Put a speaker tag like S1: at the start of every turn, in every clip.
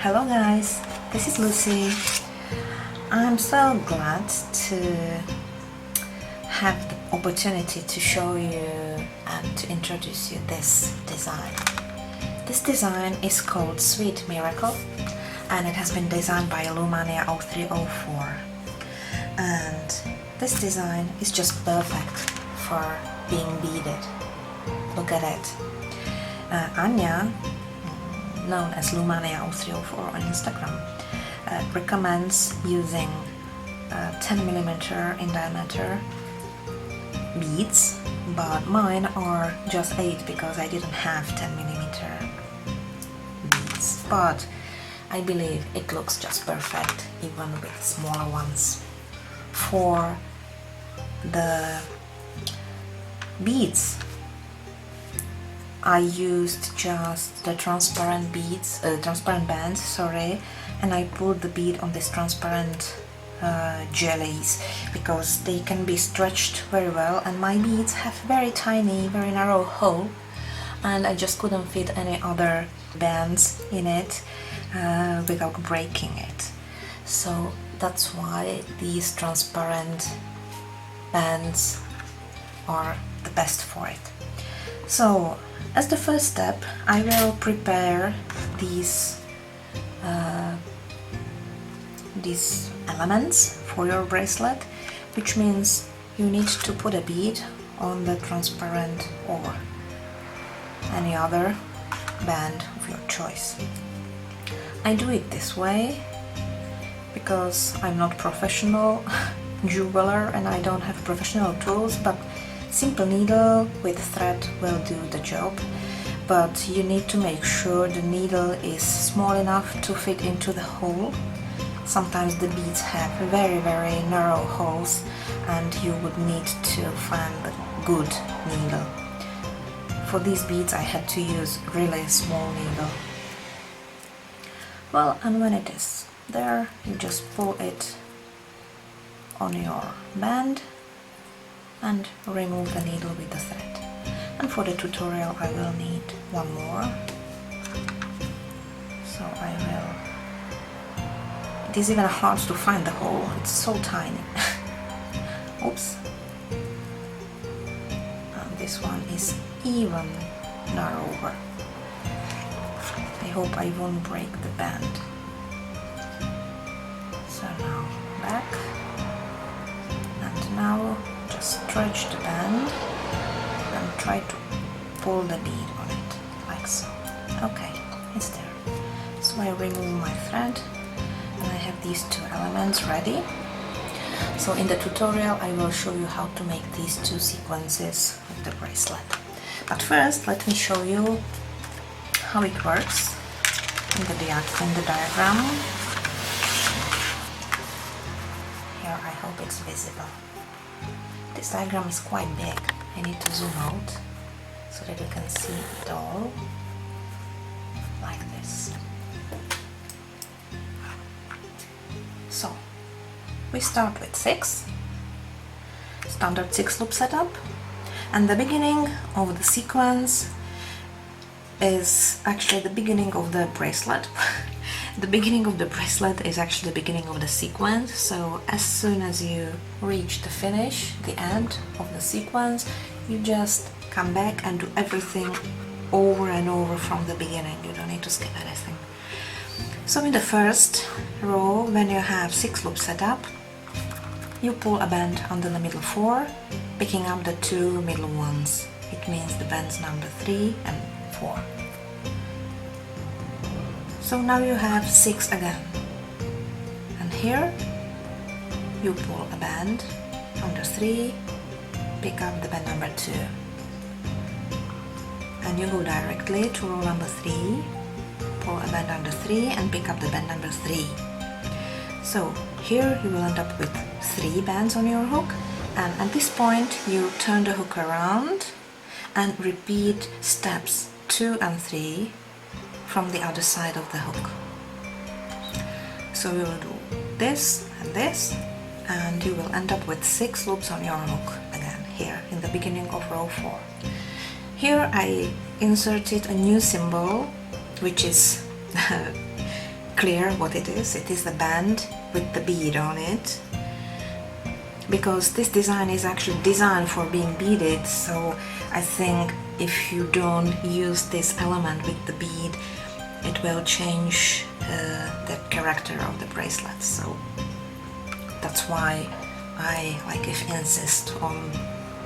S1: Hello guys, this is Lucy. I'm so glad to have the opportunity to show you and to introduce you this design. This design is called Sweet Miracle and it has been designed by Lumania 0304, and this design is just perfect for being beaded. Look at it. Anya, known as Lumania 0304 on Instagram, recommends using 10mm in diameter beads, but mine are just 8 because I didn't have 10mm beads, but I believe it looks just perfect even with smaller ones. For the beads, I used just the transparent beads, transparent bands, sorry, and I put the bead on this transparent jellies because they can be stretched very well, and my beads have very tiny, very narrow hole, and I just couldn't fit any other bands in it without breaking it. So that's why these transparent bands are the best for it. So as the first step, I will prepare these elements for your bracelet, which means you need to put a bead on the transparent or any other band of your choice. I do it this way because I'm not professional jeweler and I don't have professional tools, but simple needle with thread will do the job, but you need to make sure the needle is small enough to fit into the hole. Sometimes the beads have very narrow holes and you would need to find a good needle. For these beads I had to use really small needle. Well, and when it is there, you just pull it on your band and remove the needle with the thread. And for the tutorial I will need one more, so I will. It is even hard to find the hole, it's so tiny. Oops. And this one is even narrower. I hope I won't break the band. So now back, and now just stretch the band and try to pull the bead on it, like so. Okay, it's there. So I remove my thread and I have these two elements ready. So in the tutorial I will show you how to make these two sequences of the bracelet. But first let me show you how it works in the diagram. Here, I hope it's visible. This diagram is quite big. I need to zoom out so that you can see it all like this. So we start with 6, standard 6 loop setup, and the beginning of the sequence is actually the beginning of the bracelet. The beginning of the bracelet is actually the beginning of the sequence, so as soon as you reach the finish, the end of the sequence, you just come back and do everything over and over from the beginning. You don't need to skip anything. So in the first row, when you have 6 loops set up, you pull a band under the middle 4, picking up the 2 middle ones. It means the bands number 3 and 4. So now you have 6 again, and here you pull a band under 3, pick up the band number 2, and you go directly to row number 3, pull a band under 3 and pick up the band number 3. So here you will end up with 3 bands on your hook, and at this point you turn the hook around and repeat steps 2 and 3 from the other side of the hook. So we will do this, and you will end up with 6 loops on your hook again here in the beginning of row 4. Here I inserted a new symbol which is clear what it is. It is the band with the bead on it, because this design is actually designed for being beaded, so I think if you don't use this element with the bead, it will change the character of the bracelet. So that's why I insist on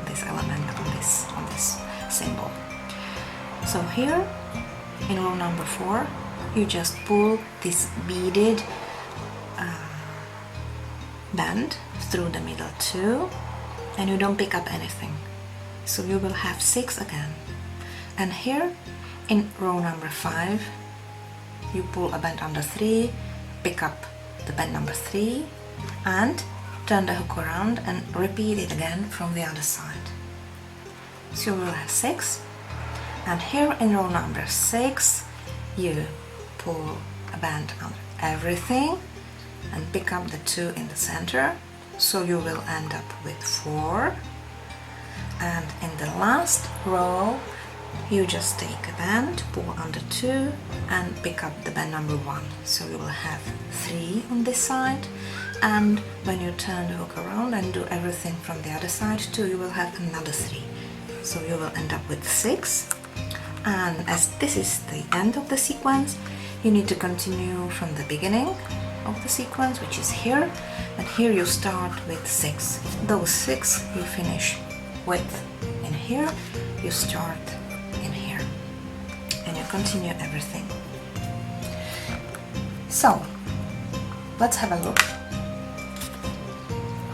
S1: this element, on this symbol. So here in row number 4, you just pull this beaded band through the middle too, and you don't pick up anything. So you will have 6 again. And here in row number 5, you pull a band under 3, pick up the band number 3, and turn the hook around and repeat it again from the other side. So you will have 6. And here in row number 6, you pull a band under everything and pick up the 2 in the center, so you will end up with 4. And in the last row, you just take a band, pull under 2 and pick up the band number 1, so you will have 3 on this side. And when you turn the hook around and do everything from the other side too, you will have another 3, so you will end up with 6. And as this is the end of the sequence, you need to continue from the beginning of the sequence, which is here, and here you start with 6. Those 6 you finish with in here, you start in here, and you continue everything. So let's have a look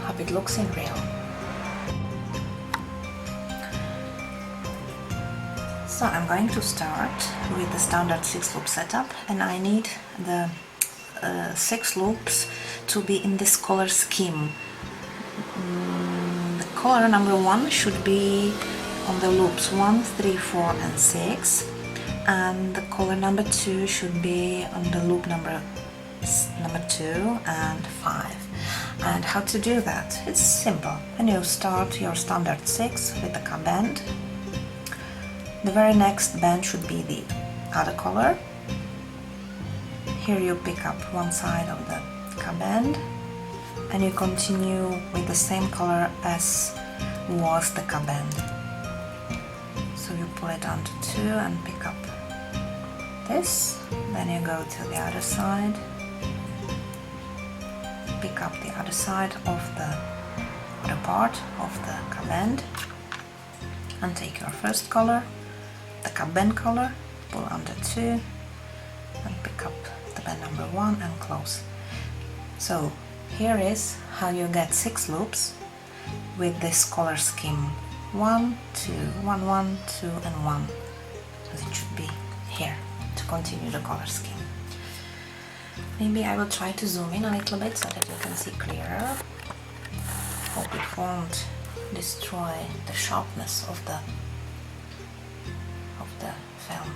S1: how it looks in real. So I'm going to start with the standard 6 loop setup, and I need the 6 loops to be in this color scheme. The color number 1 should be on the loops 1, 3, 4 and 6, and the color number 2 should be on the loop number 2 and 5. And how to do that? It's simple. When you start your standard 6 with the cup band, the very next band should be the other color. Here you pick up one side of the cup band and you continue with the same color as was the cup band. So you pull it onto 2 and pick up this, then you go to the other side, pick up the other side of the other part of the cup band and take your first color, the cup band color, pull under 2 and pick up the band number 1 and close. So here is how you get 6 loops with this color scheme: 1, 2, 1, 1, 2 and 1, as it should be here to continue the color scheme. Maybe I will try to zoom in a little bit so that you can see clearer. Hope it won't destroy the sharpness of the film.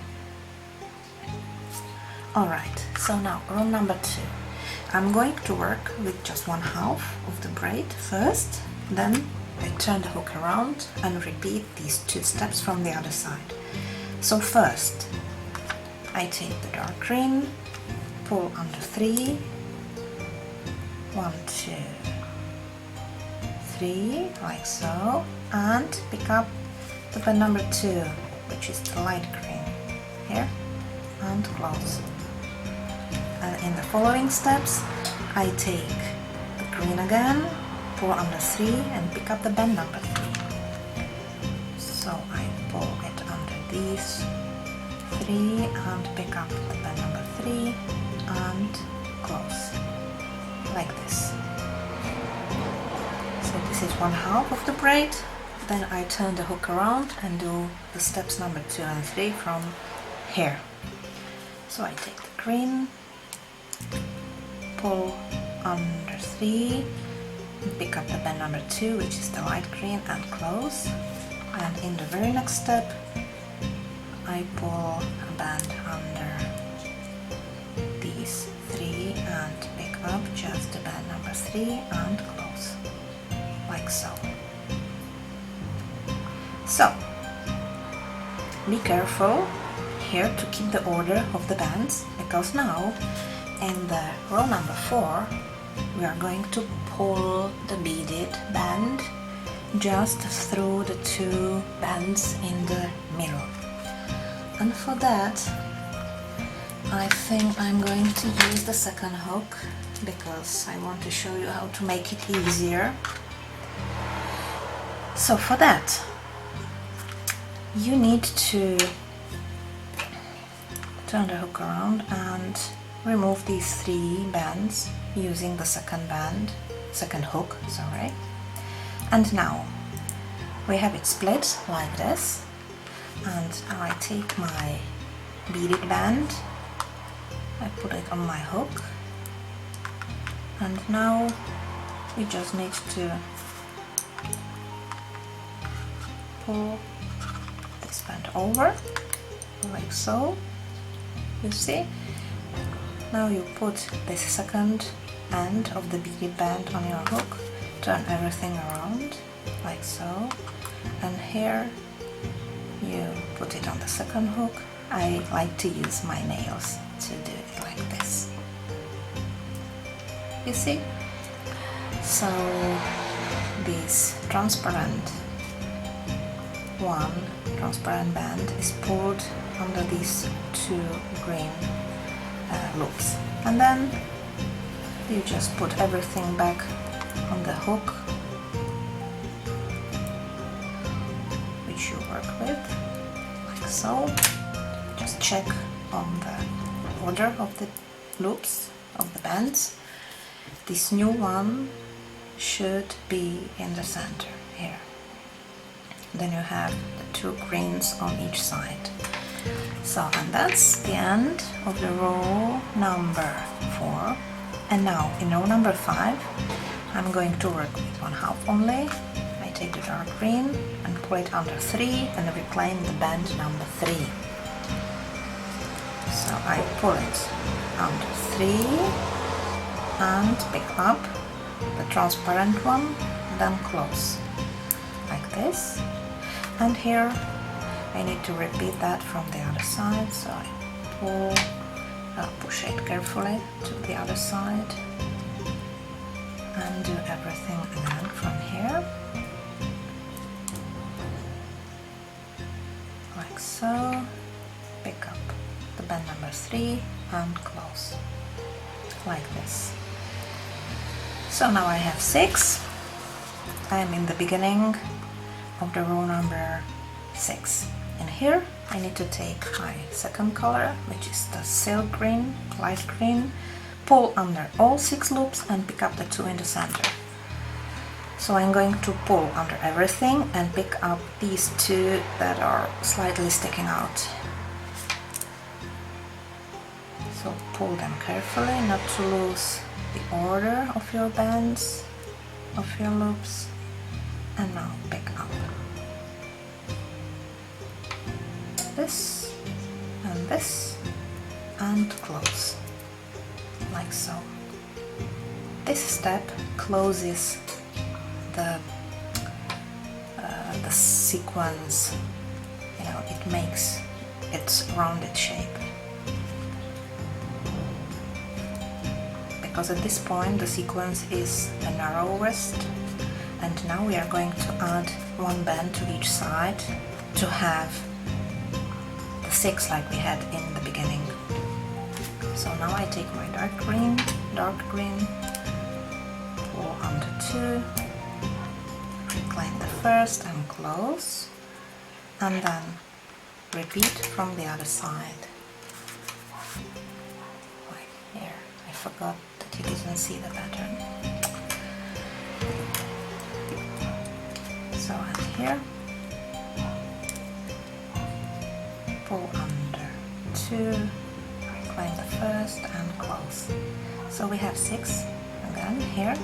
S1: Alright, so now row number 2. I'm going to work with just 1/2 of the braid first, then I turn the hook around and repeat these 2 steps from the other side. So first, I take the dark green, pull under 3, 1, 2, 3, like so, and pick up the band number 2, which is the light green, here, and close. And in the following steps, I take the green again, pull under 3 and pick up the band number 3. So I pull it under these 3 and pick up the band number 3 and close, like this. So this is 1/2 of the braid. Then I turn the hook around and do the steps number 2 and 3 from here. So I take the green, pull under 3, pick up the band number 2, which is the light green, and close. And in the very next step, I pull a band under these 3 and pick up just the band number 3 and close, like so. So, be careful here to keep the order of the bands, because now in the row number 4 we are going to pull the beaded band just through the 2 bands in the middle. And for that I think I'm going to use the second hook because I want to show you how to make it easier. So for that you need to turn the hook around and remove these 3 bands using the second hook, sorry. And now we have it split like this, and I take my beaded band, I put it on my hook, and now we just need to pull this band over like so. You see? Now you put this second end of the beaded band on your hook, turn everything around like so, and here you put it on the second hook. I like to use my nails to do it like this. You see? So this transparent band is pulled under these 2 green loops, and then you just put everything back on the hook which you work with like so. Just check on the order of the loops of the bands. This new one should be in the center here. Then you have the 2 greens on each side. So, and that's the end of the row number 4. And now in row number 5 I'm going to work with 1/2 only. I take the dark green and pull it under 3 and reclaim the band number 3. So I pull it under 3 and pick up the transparent one, then close like this. And here I need to repeat that from the other side, so I push it carefully to the other side and do everything again from here like so. Pick up the band number 3 and close like this. So now I have 6. I am in the beginning of the row number 6. And here I need to take my second color, which is the silk green, light green, pull under all 6 loops and pick up the 2 in the center. So I'm going to pull under everything and pick up these 2 that are slightly sticking out. So pull them carefully, not to lose the order of your bands, of your loops, and now pick up this and close like so. This step closes the sequence, it makes its rounded shape, because at this point the sequence is the narrowest, and now we are going to add 1 band to each side to have 6 like we had in the beginning. So now I take my dark green, pull under 2, reclaim the first and close, and then repeat from the other side. Like here, I forgot that you didn't see the pattern. So and here, pull under 2, reclaim the first and close. So we have 6 again here,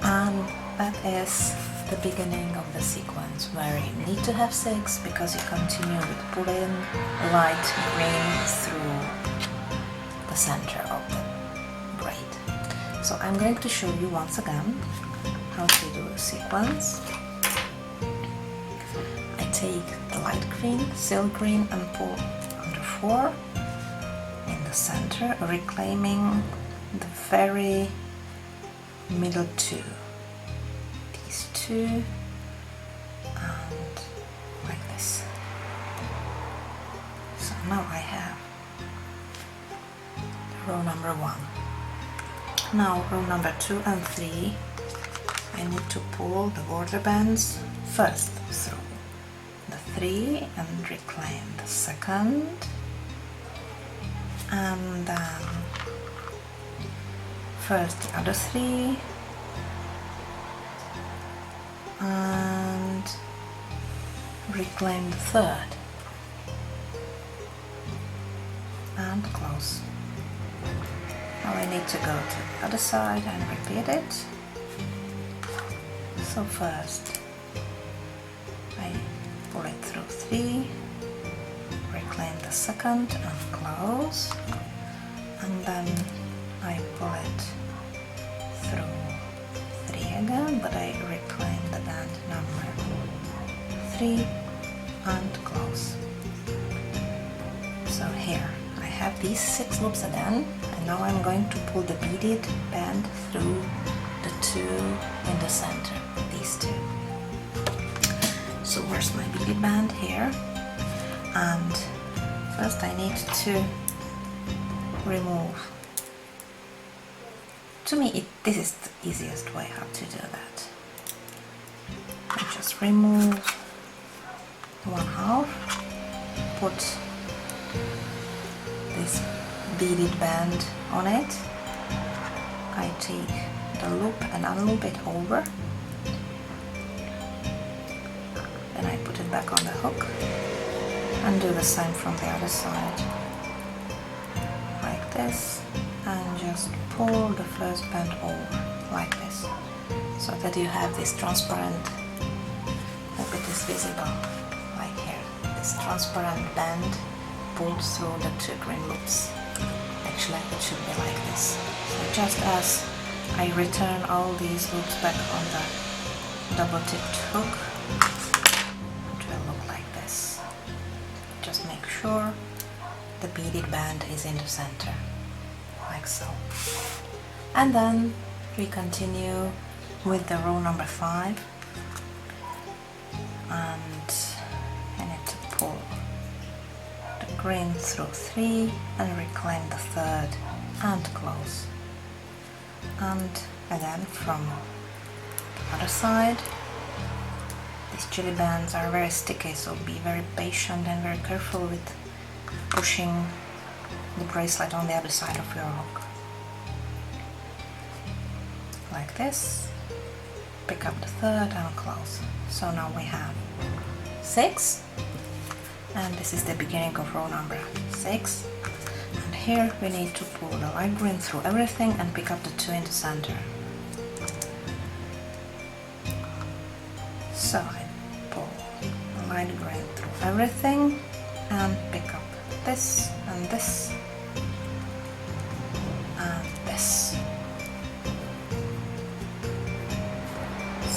S1: and that is the beginning of the sequence, where you need to have 6 because you continue with pulling light green through the center of the braid. So I'm going to show you once again how to do a sequence. I take the light green, silk green, and pull under 4 in the the center, reclaiming the very middle two, these two, and like this. So now I have row number 1. Now row number 2 and 3, I need to pull the border bands first through the 3 and reclaim the second, and then first the other 3 and reclaim the third and close. Now I need to go to the other side and repeat it. So first I pull it through 3, reclaim the second and close, and then I pull it through 3 again, but I reclaim the band number 3 and close. So here I have these 6 loops again, and now I'm going to pull the beaded band through the 2 in the center, these 2. So where's my beaded band? Here. And first I need to remove. To me, this is the easiest way how to do that. I just remove 1/2, put this beaded band on it. I take the loop and unloop it over. Then I put it back on the hook and do the same from the other side, like this, and just pull the first band over, like this, so that you have this transparent, hope it is visible, like here, this transparent band pulled through the 2 green loops. Actually, it should be like this. So just as I return all these loops back on the double-tipped hook, it will look like this. Just make sure the beaded band is in the center, like so. And then we continue with the row number 5, and I need to pull the green through 3 and reclaim the third and close. And again from the other side, these chili bands are very sticky, so be very patient and very careful with pushing the bracelet on the other side of your hook. Like this, pick up the third and close. So now we have 6, and this is the beginning of row number 6. And here we need to pull the light green through everything and pick up the 2 in the center. So I pull the light green through everything and pick up this and this and this.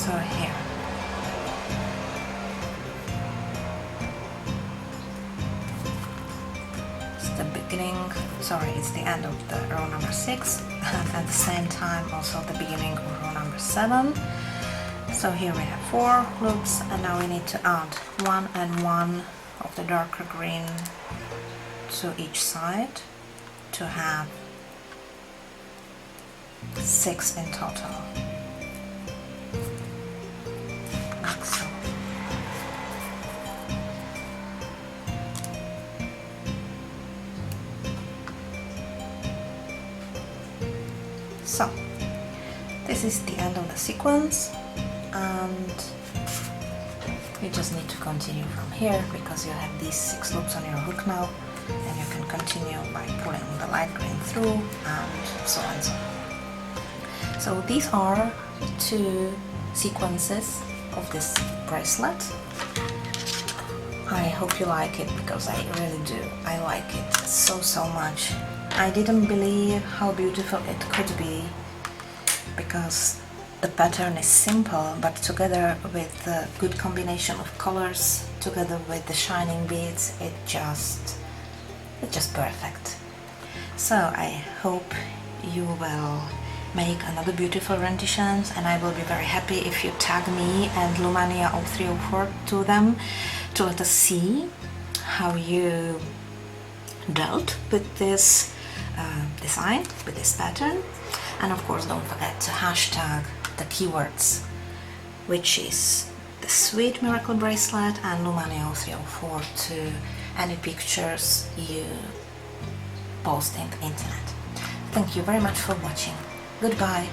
S1: So here. It's the beginning, sorry, it's the end of the row number 6, and at the same time also the beginning of row number 7. So here we have 4 loops, and now we need to add 1 and 1 of the darker green to each side to have 6 in total. Like so. So, this is the end of the sequence, and you just need to continue from here because you have these 6 loops on your hook now, and you can continue by pulling the light green through and so on and so on. So these are 2 sequences of this bracelet. I hope you like it because I really do. I like it so much. I didn't believe how beautiful it could be because the pattern is simple, but together with the good combination of colors, together with the shining beads, it's just perfect. So I hope you will make another beautiful renditions, and I will be very happy if you tag me and Lumania 0304 to them to let us see how you dealt with this design, with this pattern. And of course don't forget to hashtag the keywords, which is the Sweet Miracle Bracelet and Lumania 0304 to any pictures you post in the internet. Thank you very much for watching. Goodbye.